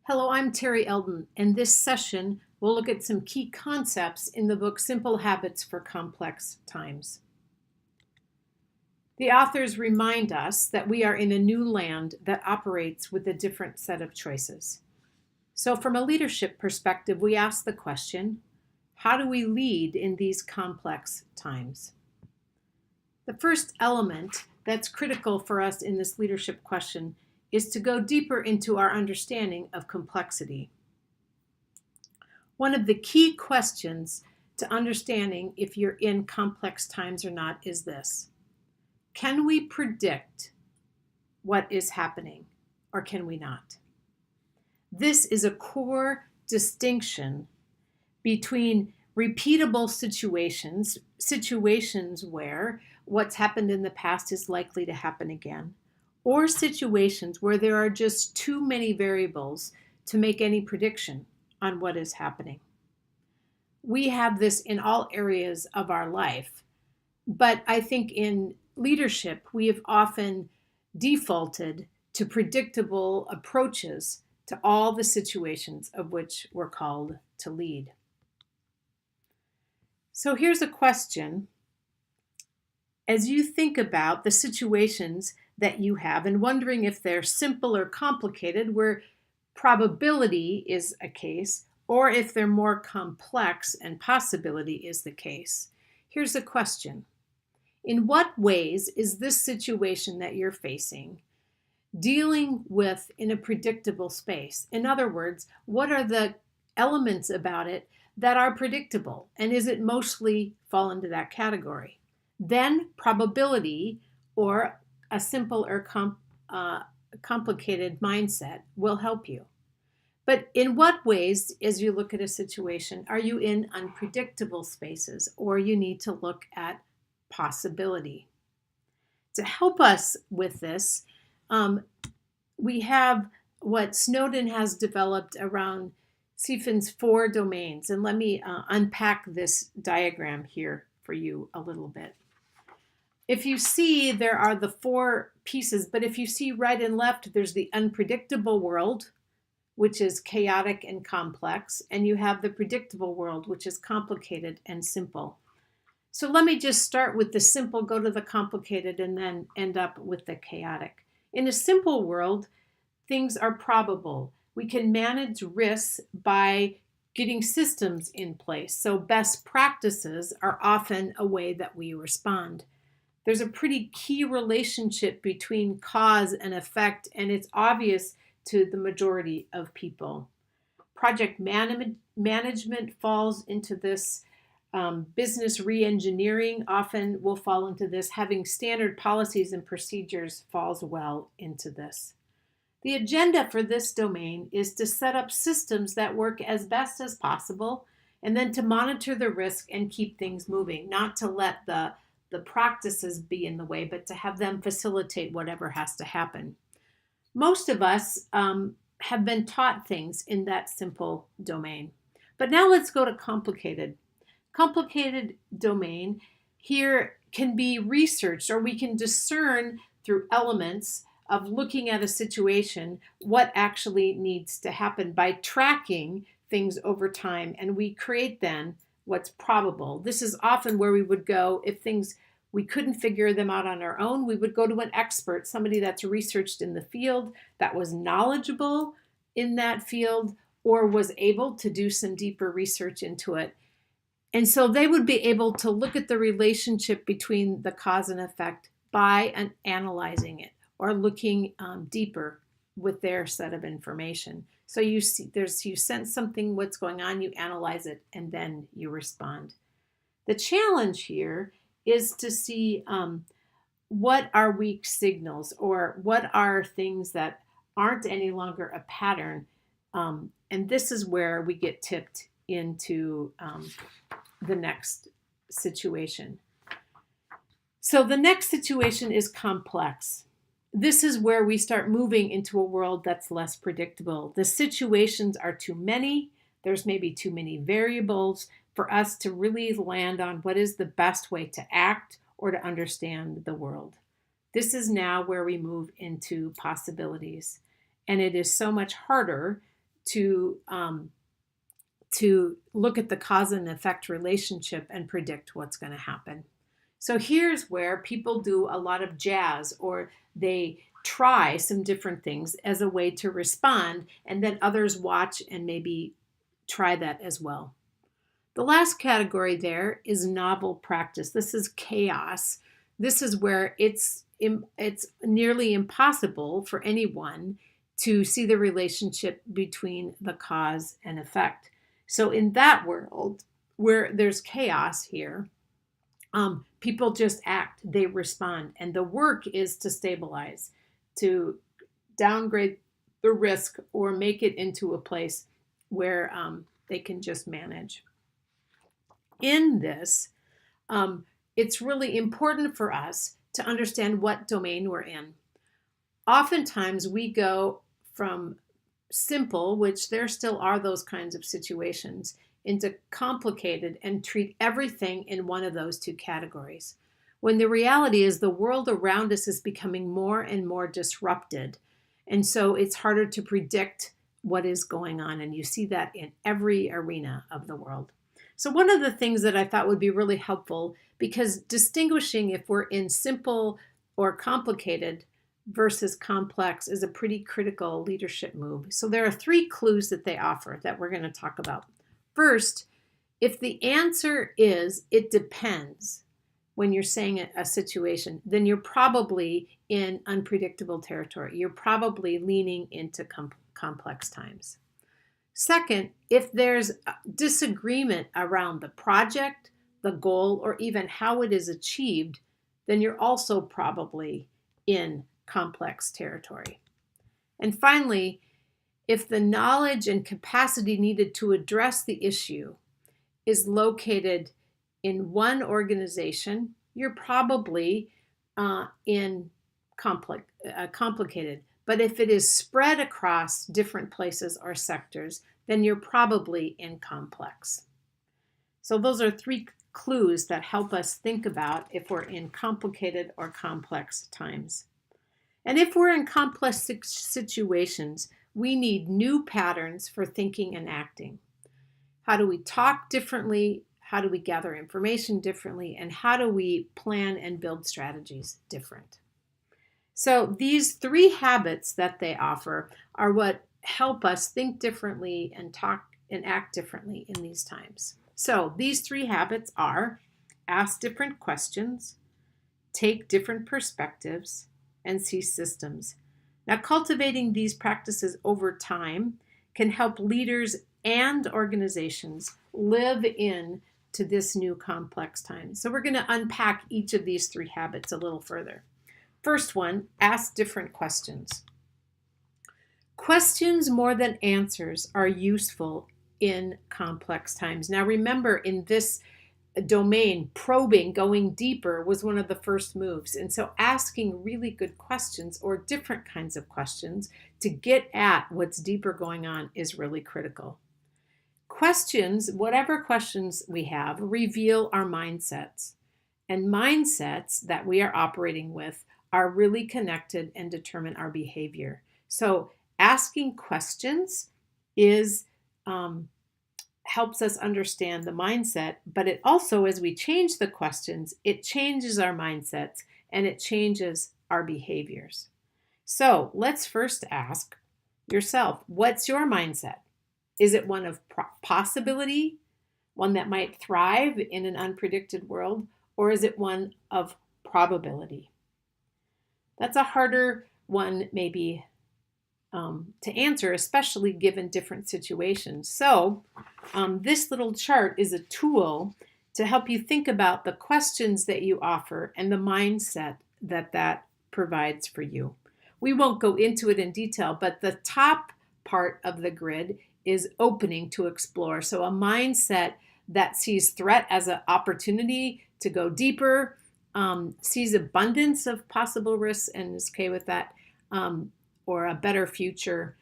Hello, I'm Terry Eldon, and this session we'll look at some key concepts in the book Simple Habits for Complex Times. The authors remind us that we are in a new land that operates with a different set of choices. So, from a leadership perspective, we ask the question, how do we lead in these complex times? The first element that's critical for us in this leadership question is to go deeper into our understanding of complexity. One of the key questions to understanding if you're in complex times or not is this: can we predict what is happening, or can we not? This is a core distinction between repeatable situations where what's happened in the past is likely to happen again, or situations where there are just too many variables to make any prediction on what is happening. We have this in all areas of our life, but I think in leadership, we have often defaulted to predictable approaches to all the situations of which we're called to lead. So here's a question. As you think about the situations that you have and wondering if they're simple or complicated, where probability is a case, or if they're more complex and possibility is the case, here's a question. In what ways is this situation that you're facing dealing with in a predictable space? In other words, what are the elements about it that are predictable? And is it mostly fall into that category? Then probability or a simple or complicated mindset will help you. But in what ways, as you look at a situation, are you in unpredictable spaces, or you need to look at possibility? To help us with this, we have what Snowden has developed around Siphon's 4 domains. And let me unpack this diagram here for you a little bit. If you see, there are the 4 pieces, but if you see right and left, there's the unpredictable world, which is chaotic and complex, and you have the predictable world, which is complicated and simple. So let me just start with the simple, go to the complicated, and then end up with the chaotic. In a simple world, things are probable. We can manage risks by getting systems in place. So best practices are often a way that we respond. There's a pretty key relationship between cause and effect, and it's obvious to the majority of people. Project management falls into this. Business re-engineering often will fall into this. Having standard policies and procedures falls well into this. The agenda for this domain is to set up systems that work as best as possible, and then to monitor the risk and keep things moving, not to let the practices be in the way, but to have them facilitate whatever has to happen. Most of us have been taught things in that simple domain. But now let's go to complicated. Complicated domain here can be researched, or we can discern through elements of looking at a situation what actually needs to happen by tracking things over time, and we create then what's probable. This is often where we would go if things we couldn't figure them out on our own. We would go to an expert, somebody that's researched in the field, that was knowledgeable in that field, or was able to do some deeper research into it. And so they would be able to look at the relationship between the cause and effect by analyzing it, or looking deeper with their set of information. So you sense something, what's going on, you analyze it, and then you respond. The challenge here is to see what are weak signals, or what are things that aren't any longer a pattern. And this is where we get tipped into the next situation. So the next situation is complex. This is where we start moving into a world that's less predictable. The situations are too many. There's maybe too many variables for us to really land on what is the best way to act or to understand the world. This is now where we move into possibilities. And it is so much harder to to look at the cause and effect relationship and predict what's going to happen. So here's where people do a lot of jazz, or they try some different things as a way to respond, and then others watch and maybe try that as well. The last category there is novel practice. This is chaos. This is where it's nearly impossible for anyone to see the relationship between the cause and effect. So in that world where there's chaos here, people just act, they respond, and the work is to stabilize, to downgrade the risk or make it into a place where they can just manage. In this, it's really important for us to understand what domain we're in. Oftentimes we go from simple, which there still are those kinds of situations, into complicated and treat everything in one of those two categories. When the reality is the world around us is becoming more and more disrupted. And so it's harder to predict what is going on. And you see that in every arena of the world. So one of the things that I thought would be really helpful, because distinguishing if we're in simple or complicated versus complex is a pretty critical leadership move. So there are 3 clues that they offer that we're going to talk about. First, if the answer is it depends when you're saying a situation, then you're probably in unpredictable territory. You're probably leaning into complex times. Second, if there's disagreement around the project, the goal, or even how it is achieved, then you're also probably in complex territory. And finally, if the knowledge and capacity needed to address the issue is located in one organization, you're probably in complicated. But if it is spread across different places or sectors, then you're probably in complex. So those are 3 clues that help us think about if we're in complicated or complex times. And if we're in complex situations, we need new patterns for thinking and acting. How do we talk differently? How do we gather information differently? And how do we plan and build strategies different? So these 3 habits that they offer are what help us think differently and talk and act differently in these times. So these 3 habits are: ask different questions, take different perspectives, and see systems. Now, cultivating these practices over time can help leaders and organizations live in to this new complex time. So we're going to unpack each of these 3 habits a little further. First one, ask different questions. Questions more than answers are useful in complex times. Now remember, in this domain, probing, going deeper was one of the first moves. And so asking really good questions or different kinds of questions to get at what's deeper going on is really critical. Questions, whatever questions we have, reveal our mindsets. And mindsets that we are operating with are really connected and determine our behavior. So asking questions is helps us understand the mindset, but it also, as we change the questions, it changes our mindsets and it changes our behaviors. So let's first ask yourself, what's your mindset? Is it one of possibility, one that might thrive in an unpredicted world, or is it one of probability? That's a harder one maybe to answer, especially given different situations. So this little chart is a tool to help you think about the questions that you offer and the mindset that provides for you. We won't go into it in detail, but the top part of the grid is opening to explore. So a mindset that sees threat as an opportunity to go deeper, sees abundance of possible risks and is okay with that, or a better future.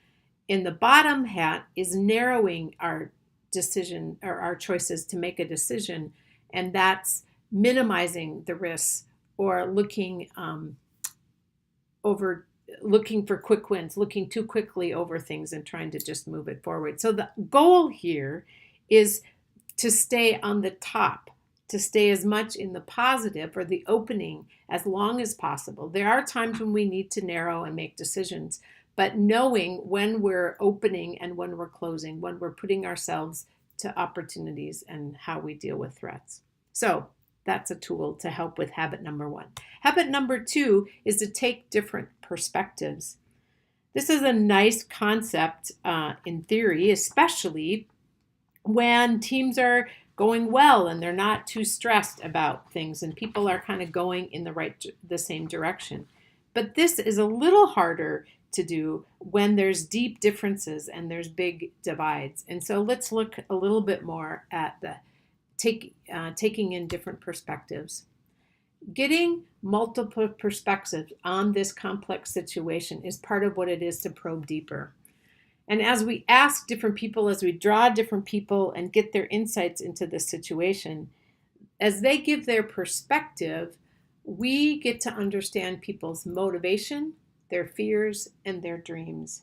In the bottom hat is narrowing our decision or our choices to make a decision, and that's minimizing the risks or looking over looking for quick wins, looking too quickly over things and trying to just move it forward. So the goal here is to stay on the top, to stay as much in the positive or the opening as long as possible. There are times when we need to narrow and make decisions, but knowing when we're opening and when we're closing, when we're putting ourselves to opportunities and how we deal with threats. So that's a tool to help with habit number 1. Habit number 2 is to take different perspectives. This is a nice concept in theory, especially when teams are going well and they're not too stressed about things and people are kind of going in the same direction. But this is a little harder to do when there's deep differences and there's big divides. And so let's look a little bit more at the taking in different perspectives. Getting multiple perspectives on this complex situation is part of what it is to probe deeper. And as we ask different people, as we draw different people and get their insights into this situation, as they give their perspective, we get to understand people's motivation, their fears, and their dreams.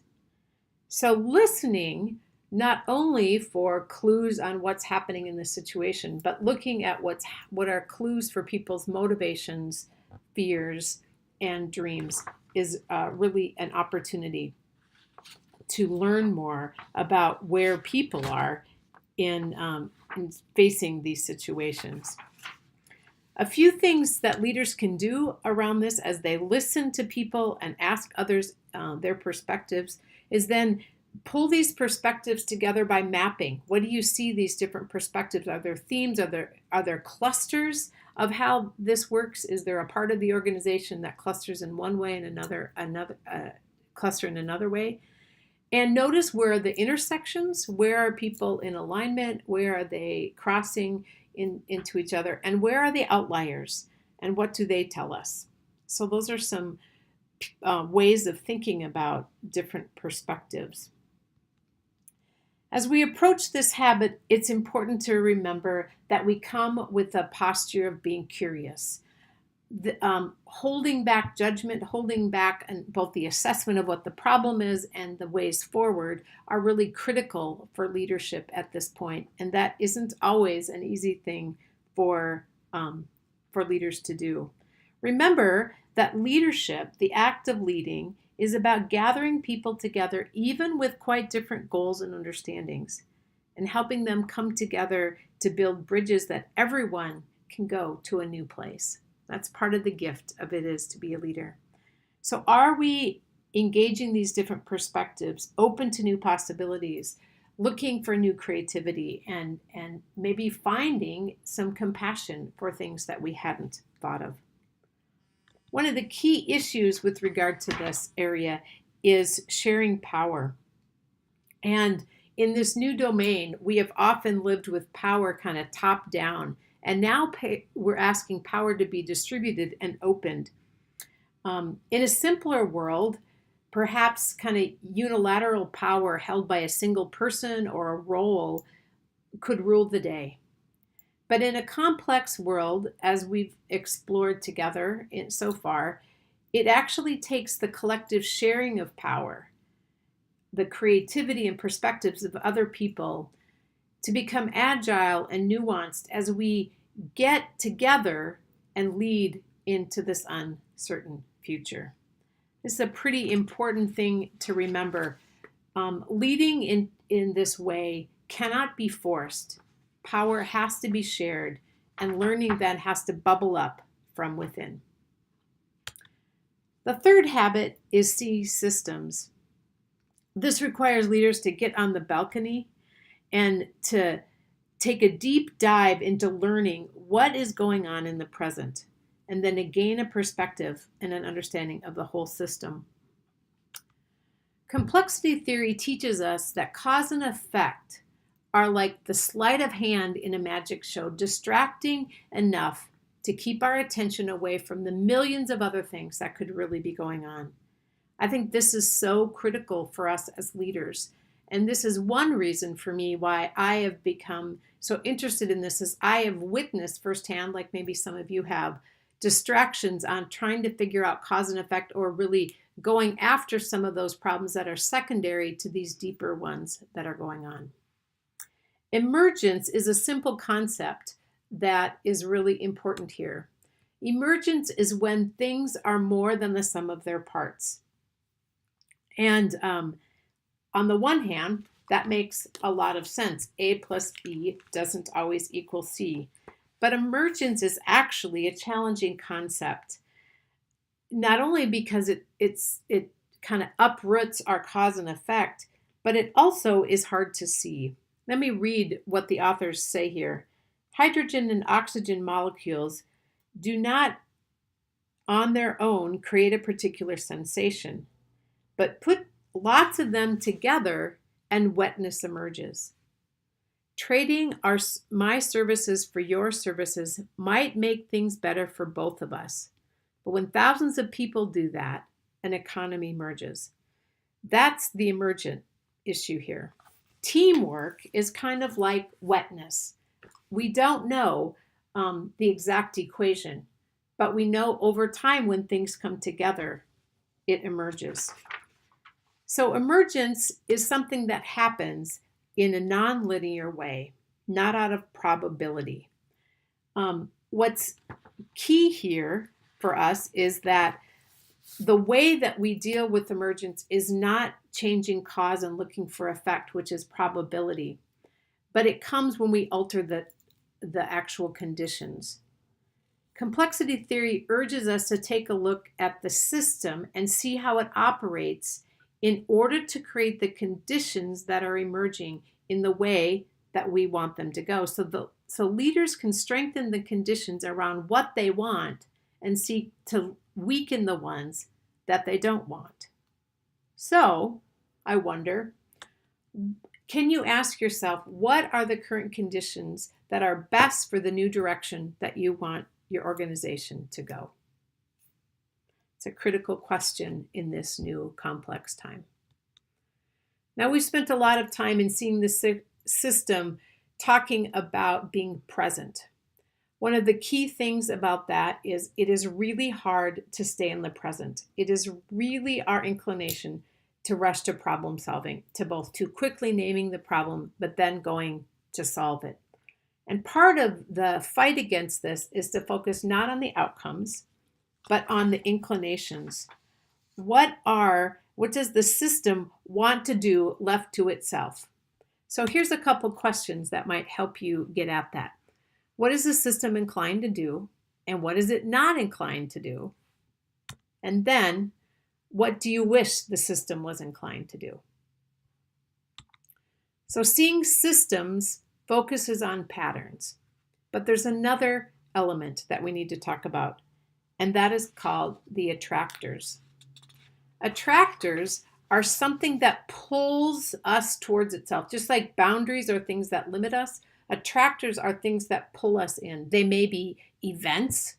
So listening, not only for clues on what's happening in the situation, but looking at what are clues for people's motivations, fears, and dreams is really an opportunity to learn more about where people are in facing these situations. A few things that leaders can do around this as they listen to people and ask others their perspectives is then pull these perspectives together by mapping. What do you see these different perspectives? Are there themes? Are there clusters of how this works? Is there a part of the organization that clusters in one way and another cluster in another way? And notice where are the intersections, where are people in alignment, where are they crossing into each other, and where are the outliers, and what do they tell us? So those are some ways of thinking about different perspectives. As we approach this habit, it's important to remember that we come with a posture of being curious. Holding back judgment, holding back both the assessment of what the problem is and the ways forward are really critical for leadership at this point. And that isn't always an easy thing for leaders to do. Remember that leadership, the act of leading, is about gathering people together, even with quite different goals and understandings, and helping them come together to build bridges that everyone can go to a new place. That's part of the gift of it is to be a leader. So are we engaging these different perspectives, open to new possibilities, looking for new creativity, and maybe finding some compassion for things that we hadn't thought of? One of the key issues with regard to this area is sharing power. And in this new domain, we have often lived with power kind of top down. And now we're asking power to be distributed and opened. In a simpler world, perhaps kind of unilateral power held by a single person or a role could rule the day. But in a complex world, as we've explored together so far, it actually takes the collective sharing of power, the creativity and perspectives of other people to become agile and nuanced as we get together and lead into this uncertain future. This is a pretty important thing to remember. Leading in this way cannot be forced. Power has to be shared, and learning then has to bubble up from within. The third habit is see systems. This requires leaders to get on the balcony and to take a deep dive into learning what is going on in the present, and then to gain a perspective and an understanding of the whole system. Complexity theory teaches us that cause and effect are like the sleight of hand in a magic show, distracting enough to keep our attention away from the millions of other things that could really be going on. I think this is so critical for us as leaders. And this is one reason for me why I have become so interested in this, is I have witnessed firsthand, like maybe some of you have, distractions on trying to figure out cause and effect, or really going after some of those problems that are secondary to these deeper ones that are going on. Emergence is a simple concept that is really important here. Emergence is when things are more than the sum of their parts. And on the one hand, that makes a lot of sense. A plus B doesn't always equal C. But emergence is actually a challenging concept, not only because it kind of uproots our cause and effect, but it also is hard to see. Let me read what the authors say here. Hydrogen and oxygen molecules do not on their own create a particular sensation, but put lots of them together and wetness emerges. Trading my services for your services might make things better for both of us. But when thousands of people do that, an economy emerges. That's the emergent issue here. Teamwork is kind of like wetness. We don't know the exact equation, but we know over time when things come together, it emerges. So emergence is something that happens in a non-linear way, not out of probability. What's key here for us is that the way that we deal with emergence is not changing cause and looking for effect, which is probability, but it comes when we alter the actual conditions. Complexity theory urges us to take a look at the system and see how it operates in order to create the conditions that are emerging in the way that we want them to go. So leaders can strengthen the conditions around what they want and seek to weaken the ones that they don't want. So I wonder, can you ask yourself, what are the current conditions that are best for the new direction that you want your organization to go? It's a critical question in this new complex time. Now, we've spent a lot of time in seeing the system talking about being present. One of the key things about that is it is really hard to stay in the present. It is really our inclination to rush to problem solving, to both too quickly naming the problem, but then going to solve it. And part of the fight against this is to focus not on the outcomes, but on the inclinations. What does the system want to do left to itself? So here's a couple questions that might help you get at that. What is the system inclined to do? And what is it not inclined to do? And then, what do you wish the system was inclined to do? So seeing systems focuses on patterns. But there's another element that we need to talk about, and that is called the attractors. Attractors are something that pulls us towards itself. Just like boundaries are things that limit us, attractors are things that pull us in. They may be events,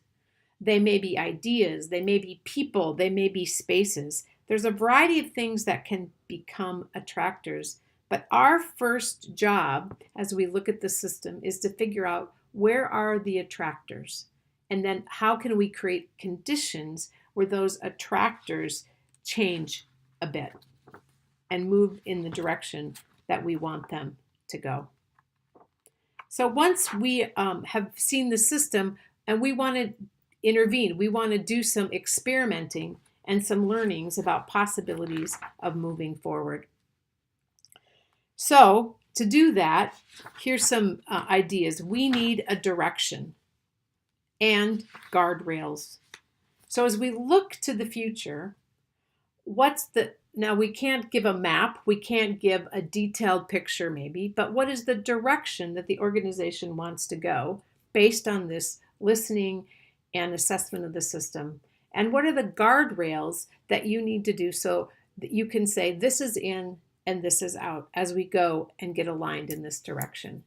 they may be ideas, they may be people, they may be spaces. There's a variety of things that can become attractors. But our first job as we look at the system is to figure out where are the attractors, and then how can we create conditions where those attractors change a bit and move in the direction that we want them to go. So once we have seen the system and we want to intervene, we want to do some experimenting and some learnings about possibilities of moving forward. So to do that, here's some ideas. We need a direction and guardrails. So as we look to the future, now we can't give a map, we can't give a detailed picture maybe, but what is the direction that the organization wants to go based on this listening and assessment of the system? And what are the guardrails that you need to do so that you can say this is in and this is out as we go and get aligned in this direction?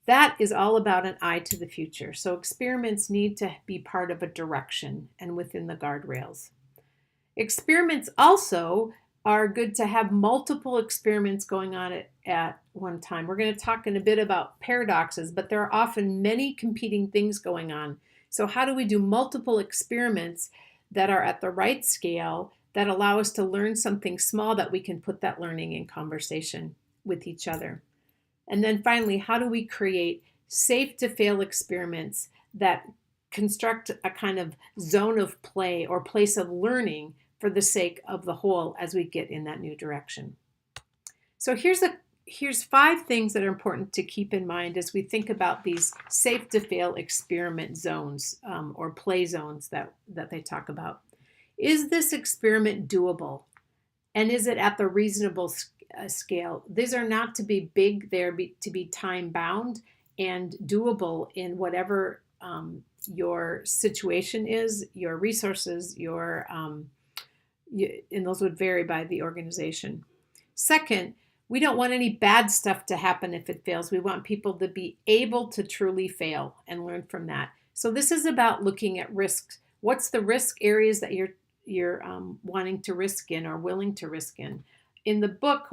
That is all about an eye to the future. So experiments need to be part of a direction and within the guardrails. Experiments also are good to have multiple experiments going on at one time. We're going to talk in a bit about paradoxes, but there are often many competing things going on. So how do we do multiple experiments that are at the right scale, that allow us to learn something small that we can put that learning in conversation with each other. And then finally, how do we create safe to fail experiments that construct a kind of zone of play or place of learning for the sake of the whole as we get in that new direction? So here's 5 things that are important to keep in mind as we think about these safe to fail experiment zones or play zones that they talk about. Is this experiment doable? And is it at the reasonable scale? These are not to be big, they're to be time bound and doable in whatever your situation is, your resources, and those would vary by the organization. Second, we don't want any bad stuff to happen if it fails. We want people to be able to truly fail and learn from that. So this is about looking at risks. What's the risk areas that you're wanting to risk in or willing to risk in? In the book,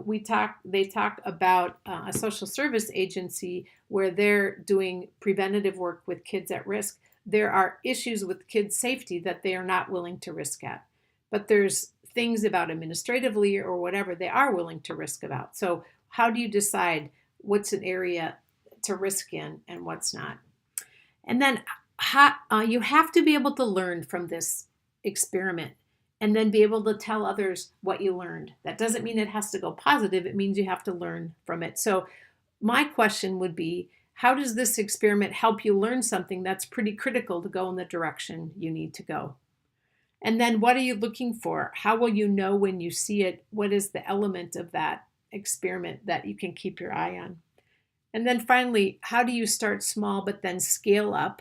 they talk about a social service agency where they're doing preventative work with kids at risk. There are issues with kids' safety that they are not willing to risk at. But there's things about administratively or whatever they are willing to risk about. So how do you decide what's an area to risk in and what's not? And then you have to be able to learn from this experiment and then be able to tell others what you learned. That doesn't mean it has to go positive. It means you have to learn from it. So my question would be, how does this experiment help you learn something that's pretty critical to go in the direction you need to go? And then what are you looking for? How will you know when you see it? What is the element of that experiment that you can keep your eye on? And then finally, how do you start small but then scale up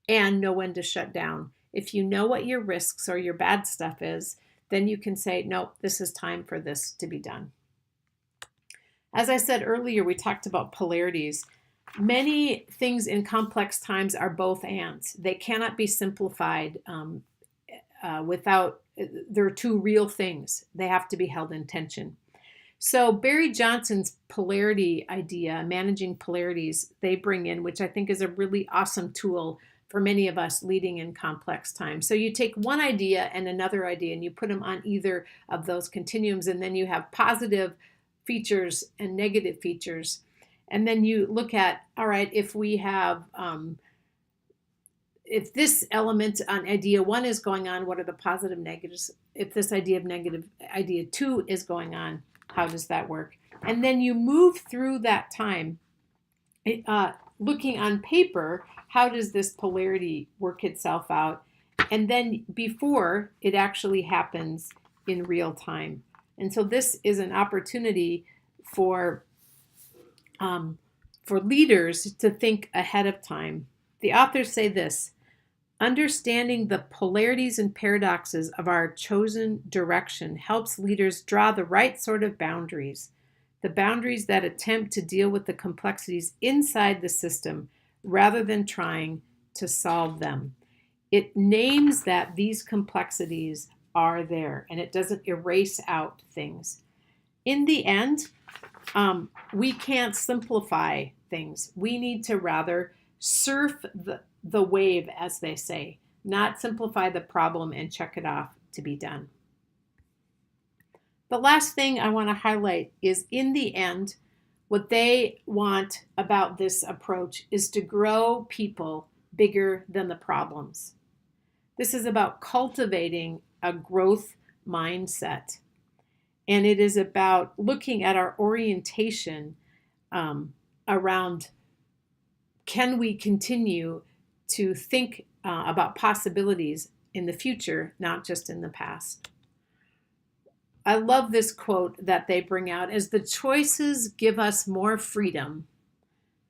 and know when to shut down? If you know what your risks or your bad stuff is, then you can say, nope, this is time for this to be done. As I said earlier, we talked about polarities. Many things in complex times are both ands. They cannot be simplified they're two real things. They have to be held in tension. So Barry Johnson's polarity idea, managing polarities, they bring in, which I think is a really awesome tool for many of us leading in complex times. So you take one idea and another idea and you put them on either of those continuums, and then you have positive features and negative features. And then you look at, all right, if we have if this element on idea 1 is going on, what are the positive negatives? If this idea 2 is going on, how does that work? And then you move through that time looking on paper, how does this polarity work itself out? And then before it actually happens in real time. And so this is an opportunity for leaders to think ahead of time. The authors say this: understanding the polarities and paradoxes of our chosen direction helps leaders draw the right sort of boundaries, the boundaries that attempt to deal with the complexities inside the system rather than trying to solve them. It names that these complexities are there, and it doesn't erase out things. In the end, we can't simplify things. We need to rather surf the wave, as they say, not simplify the problem and check it off to be done. The last thing I want to highlight is, in the end, what they want about this approach is to grow people bigger than the problems. This is about cultivating a growth mindset. And it is about looking at our orientation around, can we continue to think about possibilities in the future, not just in the past. I love this quote that they bring out: as the choices give us more freedom,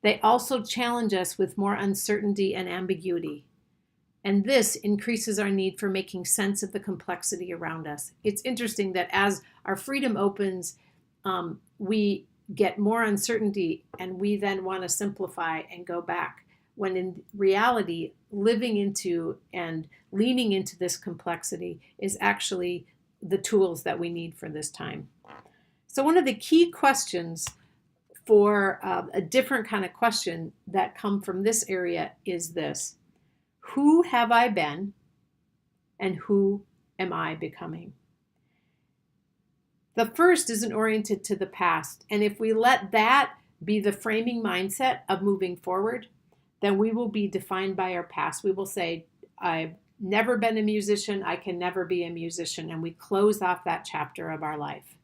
they also challenge us with more uncertainty and ambiguity. And this increases our need for making sense of the complexity around us. It's interesting that as our freedom opens, we get more uncertainty and we then want to simplify and go back, when in reality, living into and leaning into this complexity is actually the tools that we need for this time. So one of the key questions for a different kind of question that come from this area is this: who have I been and who am I becoming? The first isn't oriented to the past. And if we let that be the framing mindset of moving forward, then we will be defined by our past. We will say, I've never been a musician, I can never be a musician. And we close off that chapter of our life.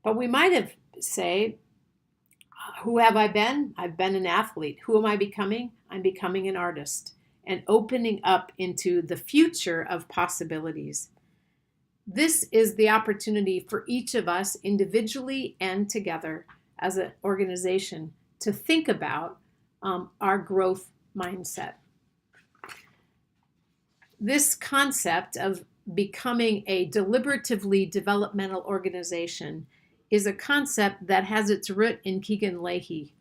But we might have say, who have I been? I've been an athlete. Who am I becoming? I'm becoming an artist and opening up into the future of possibilities. This is the opportunity for each of us individually and together as an organization to think about our growth mindset. This concept of becoming a deliberatively developmental organization is a concept that has its root in Keegan Leahy.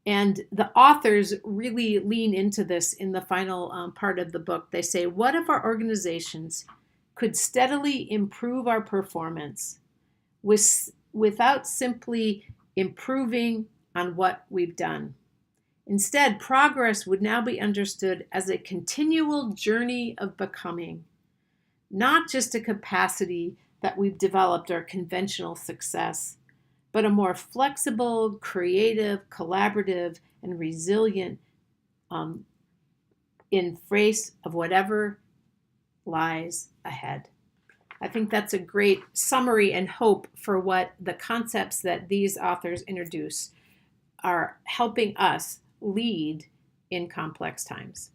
And the authors really lean into this in the final part of the book. They say, what if our organizations could steadily improve our performance without simply improving on what we've done? Instead, progress would now be understood as a continual journey of becoming, not just a capacity that we've developed or conventional success, but a more flexible, creative, collaborative, and resilient in face of whatever lies ahead. I think that's a great summary and hope for what the concepts that these authors introduce are helping us lead in complex times.